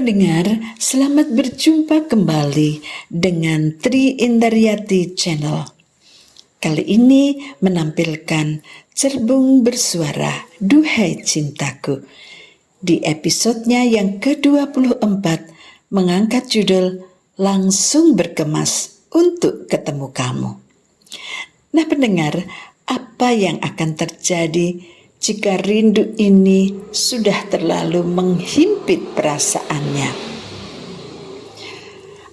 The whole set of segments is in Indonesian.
pendengar, selamat berjumpa kembali dengan Tri Indaryati Channel. Kali ini menampilkan Cerbung Bersuara Duhai Cintaku. Di episodenya yang ke-24 mengangkat judul Langsung Berkemas untuk Ketemu Kamu. Nah pendengar, apa yang akan terjadi jika rindu ini sudah terlalu menghimpit perasaannya?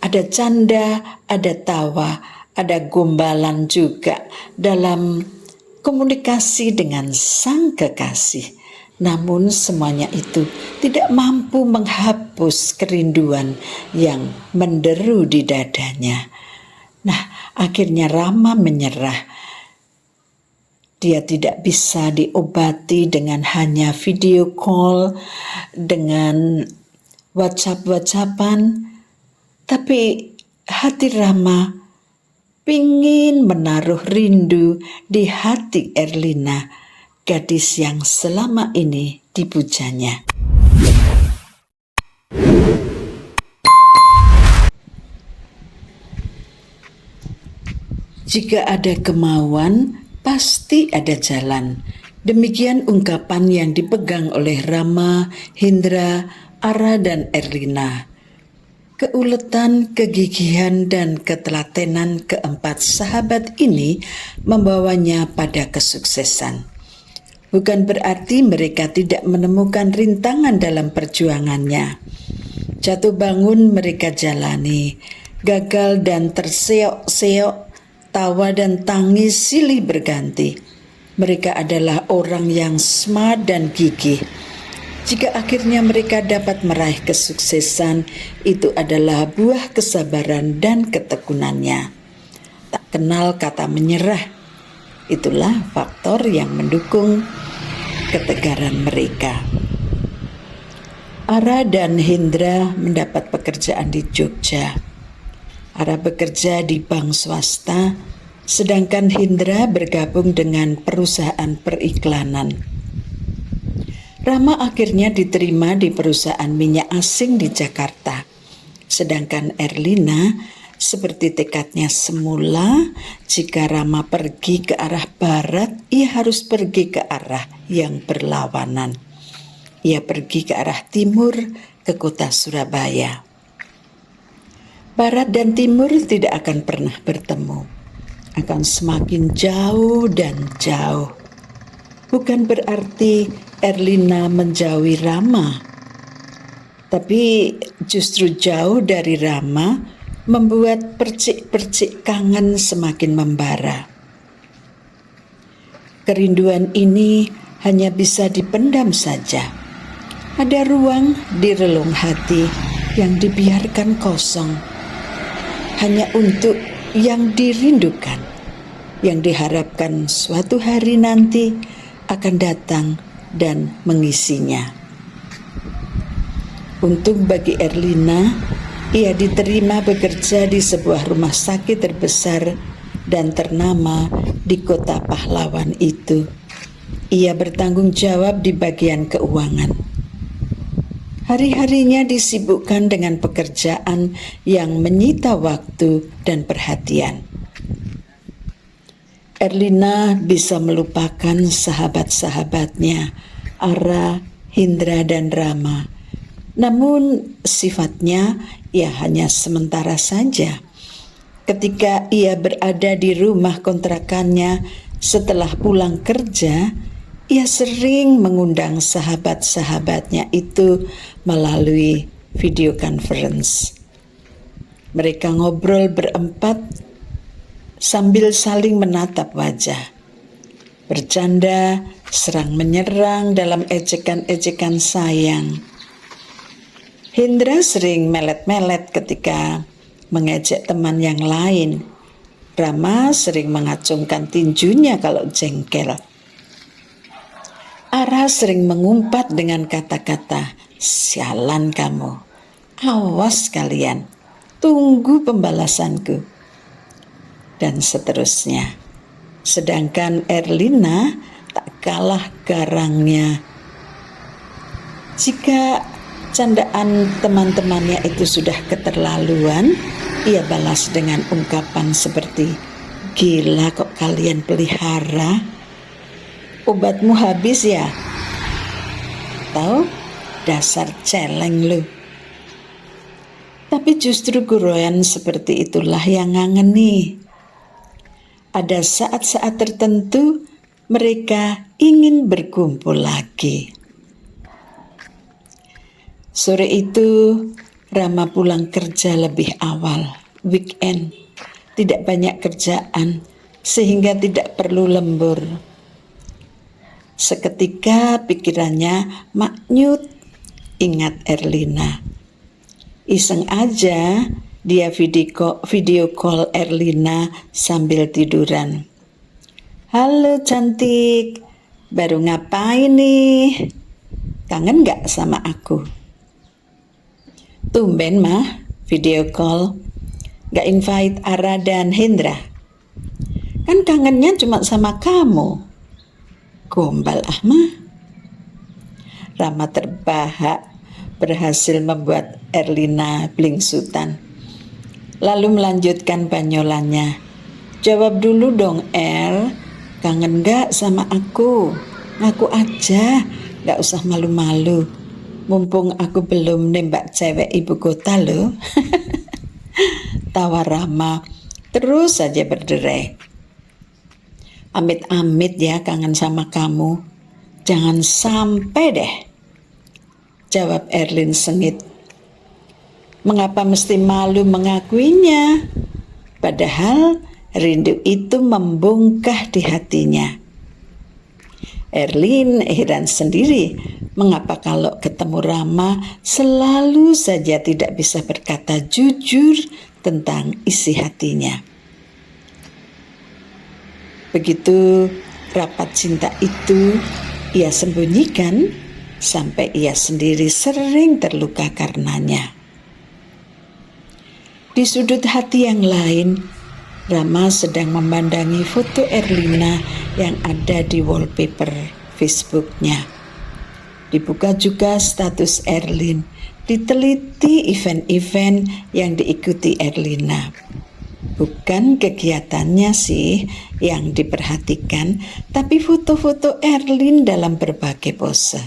Ada canda, ada tawa, ada gombalan juga dalam komunikasi dengan sang kekasih. Namun semuanya itu tidak mampu menghapus kerinduan yang menderu di dadanya. Nah, akhirnya Rama menyerah. Dia tidak bisa diobati dengan hanya video call, dengan WhatsApp-WhatsAppan, tapi hati Rama pingin menaruh rindu di hati Erlina, gadis yang selama ini dipujanya. Jika ada kemauan, pasti ada jalan. Demikian ungkapan yang dipegang oleh Rama, Hindra, Ara, dan Erlina. Keuletan, kegigihan, dan ketelatenan keempat sahabat ini membawanya pada kesuksesan. Bukan berarti mereka tidak menemukan rintangan dalam perjuangannya. Jatuh bangun mereka jalani, gagal dan terseok-seok, tawa dan tangis silih berganti. Mereka adalah orang yang smart dan gigih. Jika akhirnya mereka dapat meraih kesuksesan, itu adalah buah kesabaran dan ketekunannya. Tak kenal kata menyerah. Itulah faktor yang mendukung ketegaran mereka. Ara dan Hindra mendapat pekerjaan di Jogja. Ara bekerja di bank swasta, sedangkan Hindra bergabung dengan perusahaan periklanan. Rama akhirnya diterima di perusahaan minyak asing di Jakarta, sedangkan Erlina seperti tekadnya semula, jika Rama pergi ke arah barat, ia harus pergi ke arah yang berlawanan. Ia pergi ke arah timur, ke kota Surabaya. Barat dan timur tidak akan pernah bertemu, akan semakin jauh dan jauh. Bukan berarti Erlina menjauhi Rama, tapi justru jauh dari Rama membuat percik-percik kangen semakin membara. Kerinduan ini hanya bisa dipendam saja. Ada ruang di relung hati yang dibiarkan kosong, hanya untuk yang dirindukan, yang diharapkan suatu hari nanti akan datang dan mengisinya. Untung bagi Erlina, ia diterima bekerja di sebuah rumah sakit terbesar dan ternama di kota pahlawan itu. Ia bertanggung jawab di bagian keuangan. Hari-harinya disibukkan dengan pekerjaan yang menyita waktu dan perhatian. Erlina bisa melupakan sahabat-sahabatnya, Ara, Hindra, dan Rama. Namun sifatnya ia hanya sementara saja. Ketika ia berada di rumah kontrakannya setelah pulang kerja, ia sering mengundang sahabat-sahabatnya itu melalui video conference. Mereka ngobrol berempat sambil saling menatap wajah, bercanda, serang menyerang dalam ejekan-ejekan sayang. Hindra sering melet-melet ketika mengejek teman yang lain. Rama sering mengacungkan tinjunya kalau jengkel. Ara sering mengumpat dengan kata-kata, "Sialan kamu, awas kalian, tunggu pembalasanku," dan seterusnya. Sedangkan Erlina tak kalah garangnya. Jika Candaan teman-temannya itu sudah keterlaluan. Ia balas dengan ungkapan seperti, "Gila kok kalian pelihara? Obatmu habis ya? Tahu, dasar celeng lu." Tapi justru guroyan seperti itulah yang ngangeni. Ada saat-saat tertentu mereka ingin berkumpul lagi. Sore itu Rama pulang kerja lebih awal, weekend, tidak banyak kerjaan sehingga tidak perlu lembur. Seketika pikirannya maknyut, ingat Erlina. Iseng aja dia video call Erlina sambil tiduran. "Halo cantik, baru ngapain nih? Kangen gak sama aku?" "Tumben mah video call, gak invite Ara dan Hendra? Kan kangennya cuma sama kamu." "Gombal ah mah." Rama terbahak berhasil membuat Erlina blingsutan. Lalu melanjutkan banyolannya. "Jawab dulu dong Er, kangen gak sama aku? Ngaku aja, gak usah malu-malu. Mumpung aku belum nembak cewek ibu kota loh." Tawa Rama terus saja berderai. "Amit-amit ya kangen sama kamu. Jangan sampai deh," jawab Erlin sengit. Mengapa mesti malu mengakuinya? Padahal rindu itu membungkah di hatinya. Erlin heran sendiri mengapa kalau ketemu Rama selalu saja tidak bisa berkata jujur tentang isi hatinya. Begitu rapat cinta itu ia sembunyikan sampai ia sendiri sering terluka karenanya. Di sudut hati yang lain, Rama sedang memandangi foto Erlina yang ada di wallpaper Facebooknya. Dibuka juga status Erlin, diteliti event-event yang diikuti Erlina. Bukan kegiatannya sih yang diperhatikan, tapi foto-foto Erlin dalam berbagai pose.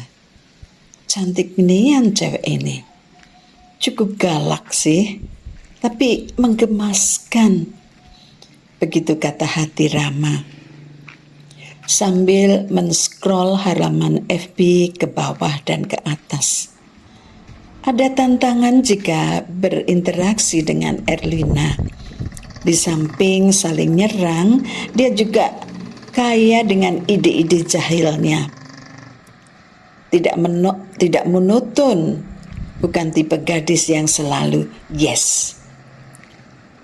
Cantik nian cewek ini. Cukup galak sih, tapi menggemaskan. Begitu kata hati Rama. Sambil men-scroll halaman FB ke bawah dan ke atas. Ada tantangan jika berinteraksi dengan Erlina. Di samping saling nyerang, dia juga kaya dengan ide-ide jahilnya. Tidak monoton, bukan tipe gadis yang selalu yes.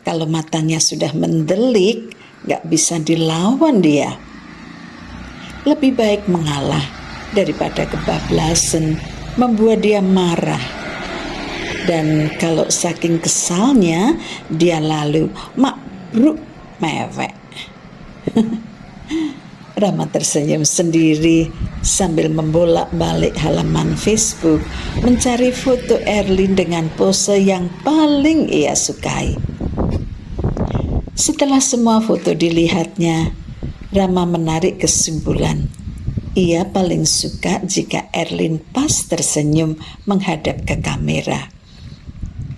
Kalau matanya sudah mendelik, gak bisa dilawan dia. Lebih baik mengalah daripada kebablasan membuat dia marah. Dan kalau saking kesalnya, dia lalu mabruk mewek. Rama tersenyum sendiri sambil membolak-balik halaman Facebook mencari foto Erlin dengan pose yang paling ia sukai. Setelah semua foto dilihatnya, Rama menarik kesimpulan. Ia paling suka jika Erlin pas tersenyum menghadap ke kamera.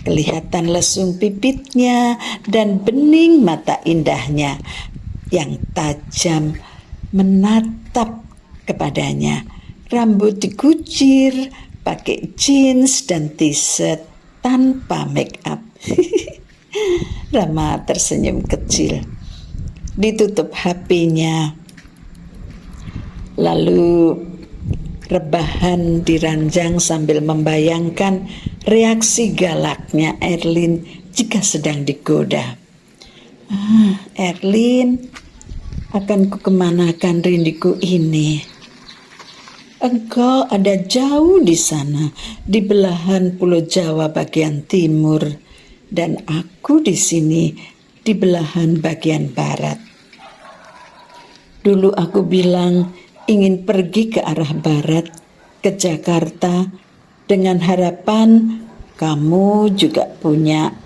Kelihatan lesung pipitnya dan bening mata indahnya yang tajam menatap kepadanya. Rambut dikucir, pakai jeans dan t-shirt tanpa make up. Rama tersenyum kecil. Ditutup HP-nya. Lalu rebahan di ranjang sambil membayangkan reaksi galaknya Erlin jika sedang digoda. Erlin, akan kukemanakan rinduku ini? Engkau ada jauh di sana, di belahan Pulau Jawa bagian timur, dan aku di sini, di belahan bagian barat. Dulu aku bilang ingin pergi ke arah barat, ke Jakarta, dengan harapan kamu juga punya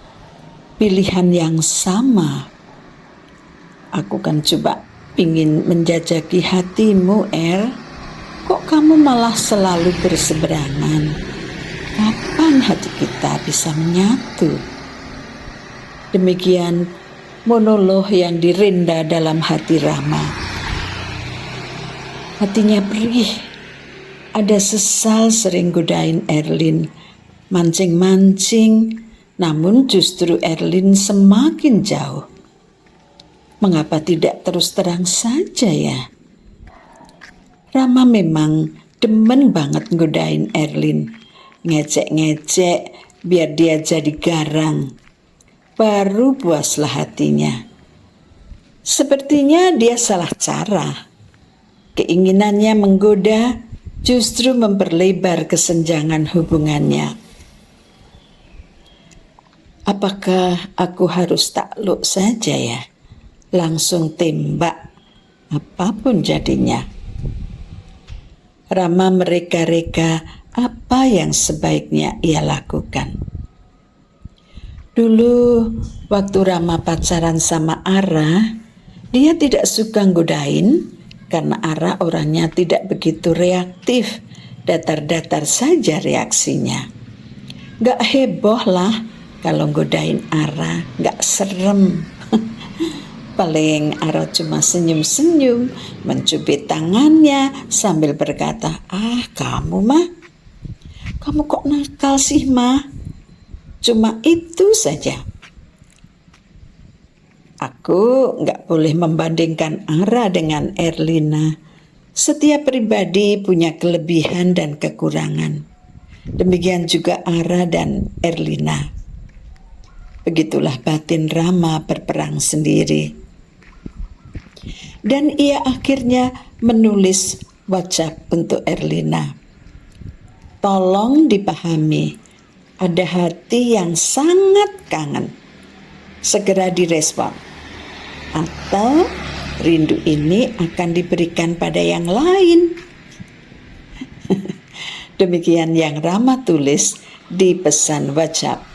pilihan yang sama. Aku kan coba ingin menjajaki hatimu, Kok kamu malah selalu berseberangan? Kapan hati kita bisa menyatu? Demikian monolog yang dirinda dalam hati Rama. Hatinya perih. Ada sesal sering godain Erlin, mancing-mancing, namun justru Erlin semakin jauh. Mengapa tidak terus terang saja ya? Rama memang demen banget godain Erlin, ngecek-ngecek biar dia jadi garang. Baru puaslah hatinya. Sepertinya dia salah cara. Keinginannya menggoda justru memperlebar kesenjangan hubungannya. Apakah aku harus takluk saja ya? Langsung tembak, apapun jadinya. Rama mereka-reka apa yang sebaiknya ia lakukan. Dulu waktu Rama pacaran sama Ara, dia tidak suka godain karena Ara orangnya tidak begitu reaktif, datar-datar saja reaksinya. Gak heboh lah kalau godain Ara, gak serem. Paling Ara cuma senyum-senyum, mencubit tangannya sambil berkata, kamu mah, kamu kok nakal sih mah? Cuma itu saja. Aku gak boleh membandingkan Ara dengan Erlina. Setiap pribadi punya kelebihan dan kekurangan. Demikian juga Ara dan Erlina. Begitulah batin Rama berperang sendiri. Dan ia akhirnya menulis WhatsApp untuk Erlina. Tolong dipahami, ada hati yang sangat kangen. Segera direspon. Atau rindu ini akan diberikan pada yang lain. Demikian yang Rama tulis di pesan WhatsApp.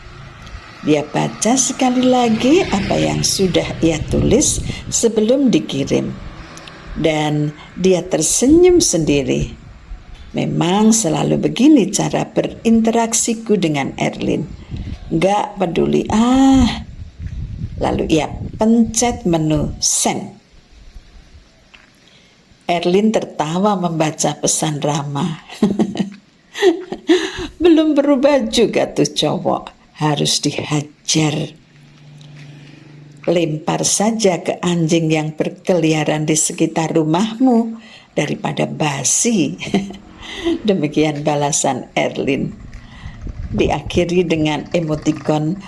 Dia baca sekali lagi apa yang sudah ia tulis sebelum dikirim. Dan dia tersenyum sendiri. Memang selalu begini cara berinteraksiku dengan Erlin. Gak peduli, Lalu ia pencet menu send. Erlin tertawa membaca pesan Rama. Belum berubah juga tuh cowok. Harus dihajar. Lempar saja ke anjing yang berkeliaran di sekitar rumahmu daripada basi. Demikian balasan Erlin. Diakhiri dengan emotikon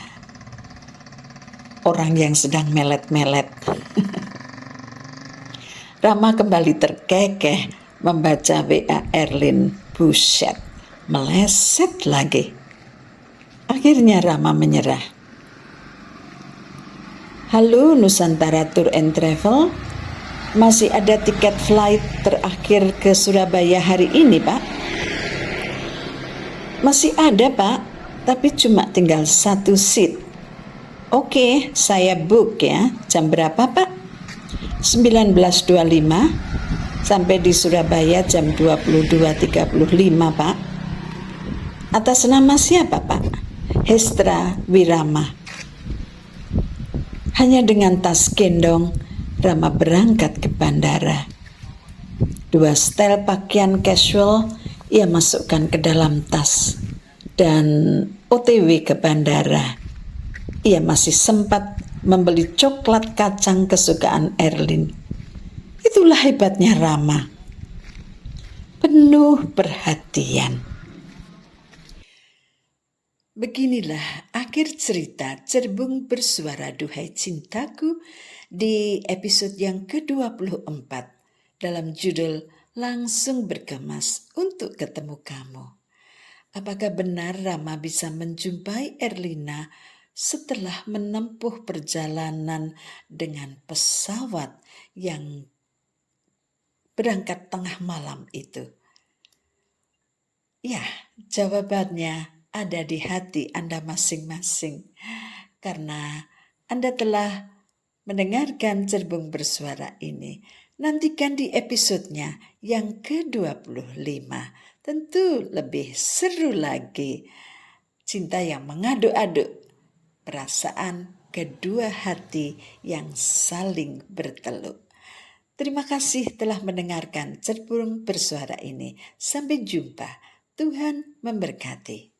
orang yang sedang melet-melet. Rama kembali terkekeh membaca WA Erlin. Buset, meleset lagi. Akhirnya Rama menyerah. Halo Nusantara Tour and Travel, masih ada tiket flight terakhir ke Surabaya hari ini, Pak? Masih ada, Pak, tapi cuma tinggal 1 seat. Oke, saya book ya. Jam berapa, Pak? 19.25 sampai di Surabaya jam 22.35, Pak. Atas nama siapa, Pak? Hestra Wirama. Hanya dengan tas gendong, Rama berangkat ke bandara. 2 setel pakaian casual ia masukkan ke dalam tas. Dan OTW ke bandara. Ia masih sempat membeli coklat kacang kesukaan Erlin. Itulah hebatnya Rama. Penuh perhatian. Beginilah akhir cerita Cerbung Bersuara Duhai Cintaku di episode yang ke-24 dalam judul Langsung Berkemas untuk Ketemu Kamu. Apakah benar Rama bisa menjumpai Erlina setelah menempuh perjalanan dengan pesawat yang berangkat tengah malam itu? Ya, jawabannya ada di hati Anda masing-masing. Karena Anda telah mendengarkan Cerbung Bersuara ini. Nantikan di episodenya yang ke-25. Tentu lebih seru lagi. Cinta yang mengaduk-aduk. Perasaan kedua hati yang saling berteluk. Terima kasih telah mendengarkan Cerbung Bersuara ini. Sampai jumpa. Tuhan memberkati.